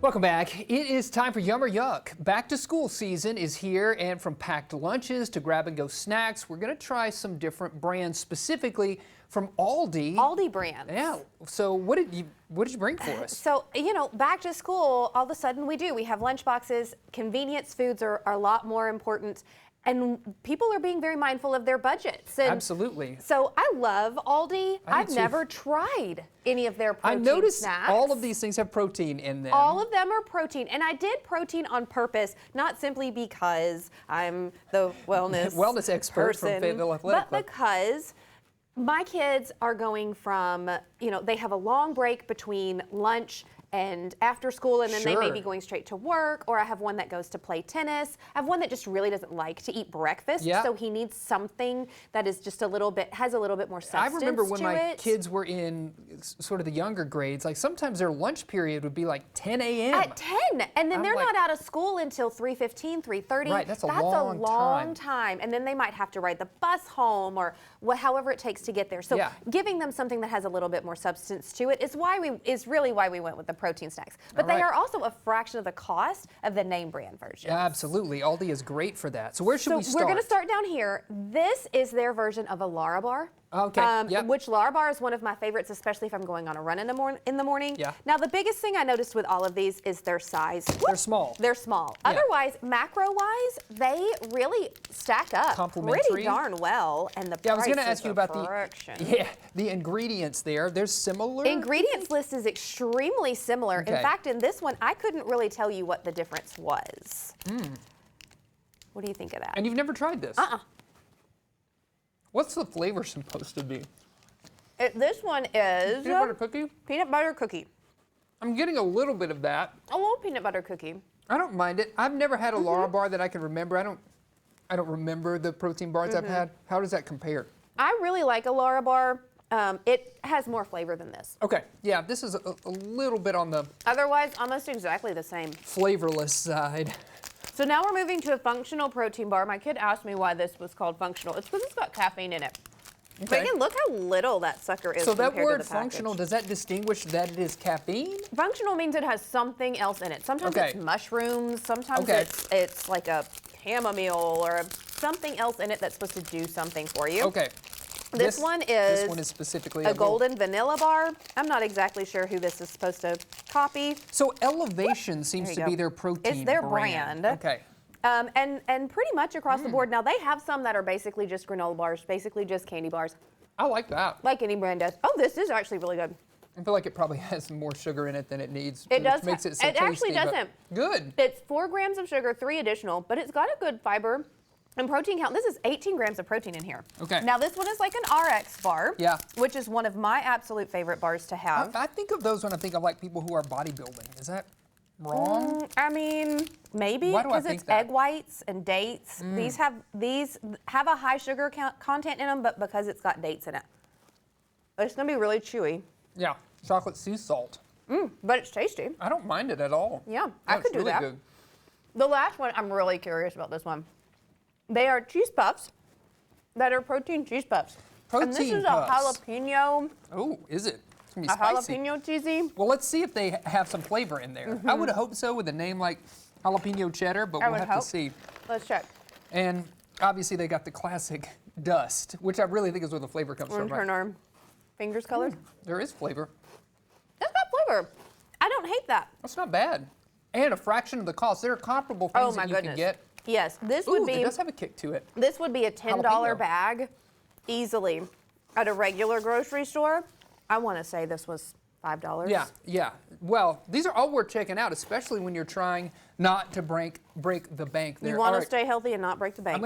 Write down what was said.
Welcome back. It is time for Yum or Yuck. Back to school season is here, and from packed lunches to grab and go snacks, we're going to try some different brands, specifically from Aldi. Aldi brands. Yeah. So what did you bring for us? So, back to school, all of a sudden we have lunch boxes. Convenience foods are a lot more important. And people are being very mindful of their budgets. And absolutely. So I love Aldi. I've never tried any of their protein snacks. I noticed all of these things have protein in them. All of them are protein. And I did protein on purpose, not simply because I'm the wellness expert person, from Fayetteville Athletic but Club. because my kids are going from, they have a long break between lunch and after school, and then they may be going straight to work, or I have one that goes to play tennis. I have one that just really doesn't like to eat breakfast, so he needs something that is just has a little bit more substance. I remember when my kids were in sort of the younger grades, like sometimes their lunch period would be like 10 a.m. At 10, and then they're not out of school until 3:15, 3:30. Right, that's a long time. And then they might have to ride the bus home or however it takes to get there. So giving them something that has a little bit more substance to it is really why we went with the protein snacks. But they are also a fraction of the cost of the name brand version. Yeah, absolutely. Aldi is great for that. So where should we start? We're going to start down here. This is their version of a Larabar. Okay. Which Larabar is one of my favorites, especially if I'm going on a run in the morning. Yeah. Now, the biggest thing I noticed with all of these is their size. They're small. They're small. Yeah. Otherwise, macro-wise, they really stack up pretty darn well. And the I was going to ask you about the ingredients there. They're similar? Ingredients list is extremely similar. Okay. In fact, in this one, I couldn't really tell you what the difference was. What do you think of that? And you've never tried this? What's the flavor supposed to be? This one is peanut butter cookie? Peanut butter cookie. I'm getting a little bit of that. A little peanut butter cookie. I don't mind it. I've never had a Larabar that I can remember. I don't remember the protein bars I've had. How does that compare? I really like a Larabar. It has more flavor than this. Okay. Yeah, this is a little bit on the otherwise almost exactly the same flavorless side. So now we're moving to a functional protein bar. My kid asked me why this was called functional. It's because it's got caffeine in it. Okay. But again, look how little that sucker is. So that word functional, does that distinguish that it is caffeine? Functional means it has something else in it. Sometimes it's mushrooms. Sometimes it's like a chamomile or something else in it that's supposed to do something for you. Okay. This one is specifically a golden vanilla bar. I'm not exactly sure who this is supposed to copy. So Elevation seems to be their protein It's their brand. Okay. And pretty much across the board. Now, they have some that are basically just granola bars, basically just candy bars. I like that. Like any brand does. Oh, this is actually really good. I feel like it probably has more sugar in it than it needs. It does. Which makes it so tasty. It actually doesn't. Good. It's 4 grams of sugar, 3 additional, but it's got a good fiber and protein count. This is 18 grams of protein in here. Okay. Now, this one is like an RX bar. Yeah. Which is one of my absolute favorite bars to have. I think of those when I think of like people who are bodybuilding. Is that wrong? I mean, maybe because it's egg whites and dates. These have a high sugar content in them, but because it's got dates in it, it's gonna be really chewy. Yeah, chocolate sea salt. But it's tasty. I don't mind it at all. Yeah, I could do that. Good. The last one, I'm really curious about this one. They are cheese puffs that are protein cheese puffs. Protein and this is puffs. A jalapeno. Oh, is it? It's gonna be spicy. Jalapeno cheesy. Well, let's see if they have some flavor in there. I would hope so with a name like jalapeno cheddar, but we'll have to see. Let's check. And obviously they got the classic dust, which I really think is where the flavor comes from. Turn our fingers colored. There is flavor. It's got flavor. I don't hate that. That's not bad. And a fraction of the cost. There are comparable things that you can get. Yes, this would be. It does have a kick to it. This would be a $10 bag easily at a regular grocery store. I want to say this was $5. Yeah. Well, these are all worth checking out, especially when you're trying not to break the bank there. You want to stay healthy and not break the bank.